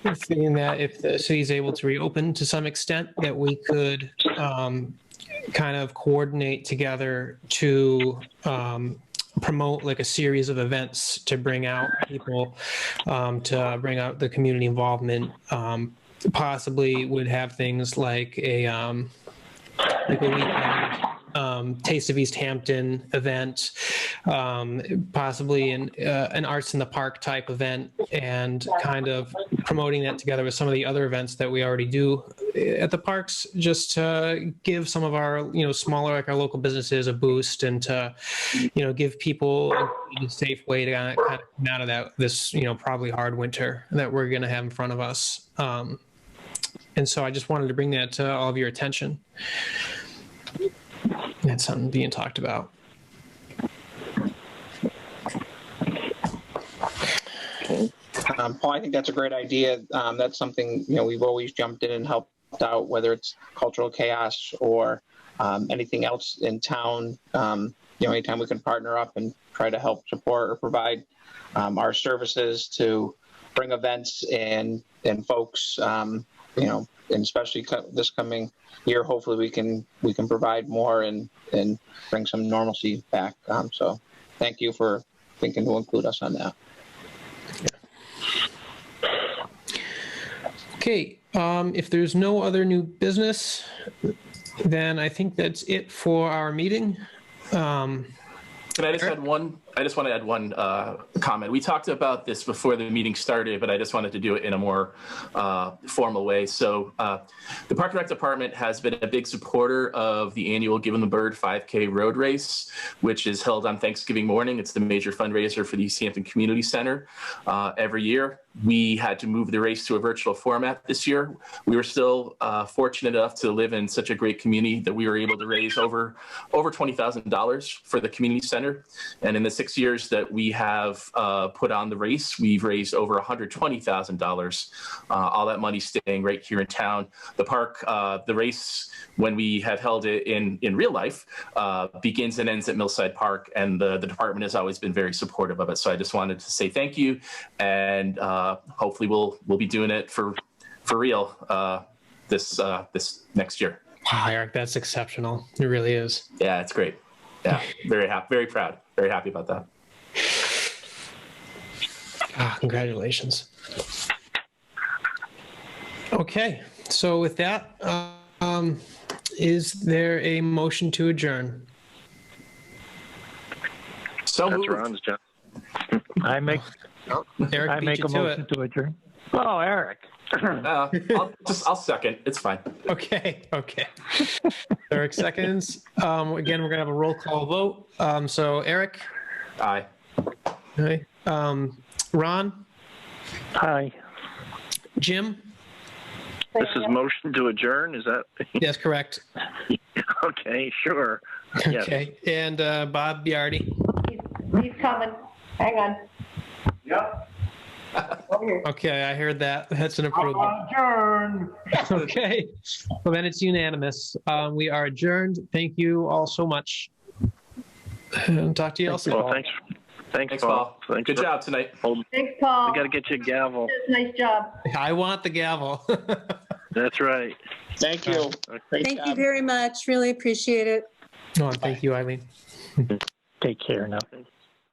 Thinking that if the city is able to reopen to some extent, that we could kind of coordinate together to promote like a series of events to bring out people, to bring out the community involvement. Possibly would have things like a weekend Taste of Easthampton event, possibly an Arts in the Park type event, and kind of promoting that together with some of the other events that we already do at the parks, just to give some of our, smaller, like our local businesses a boost, and to, give people a safe way to kind of come out of this, probably hard winter that we're going to have in front of us. And so I just wanted to bring that to all of your attention. That's something being talked about. Paul, I think that's a great idea. That's something, we've always jumped in and helped out, whether it's cultural chaos or anything else in town. Anytime we can partner up and try to help support or provide our services to bring events and folks, and especially this coming year, hopefully we can provide more and bring some normalcy back. So thank you for thinking to include us on that. Okay, if there's no other new business, then I think that's it for our meeting. Can I just add one? I just want to add one comment. We talked about this before the meeting started, but I just wanted to do it in a more formal way. So the Park and Rec Department has been a big supporter of the annual Give 'em the Bird 5K road race, which is held on Thanksgiving morning. It's the major fundraiser for the Easthampton Community Center every year. We had to move the race to a virtual format this year. We were still fortunate enough to live in such a great community that we were able to raise over $20,000 for the community center. And in the 6 years that we have put on the race, we've raised over $120,000. All that money staying right here in town. The park, the race, when we have held it in real life, begins and ends at Millside Park, and the department has always been very supportive of it. So I just wanted to say thank you, and hopefully we'll be doing it for real this next year. Wow, Eric, that's exceptional. It really is. Yeah, it's great. Yeah, very happy, very proud, very happy about that. Congratulations. Okay, so with that, is there a motion to adjourn? So that's Ron's job. I make Eric I make a motion to adjourn. Oh, Eric. I'll second. It's fine. Okay. Eric seconds. Again, we're gonna have a roll call vote. So Eric. Aye. Okay. Ron. Aye. Jim. This is motion to adjourn. Is that? Yes, correct. Okay, sure. Yes. Okay. And Bob Biardi. He's coming. Hang on. Yep. Okay, I heard that. That's an improvement. Adjourned. Okay. Well, then it's unanimous. We are adjourned. Thank you all so much. Talk to you all soon. Well, thanks, Paul. Good job tonight. Thanks, Paul. We got to get you a gavel. Nice job. I want the gavel. That's right. Thank you. Thank you very much. Really appreciate it. No, thank you, Eileen. Take care now.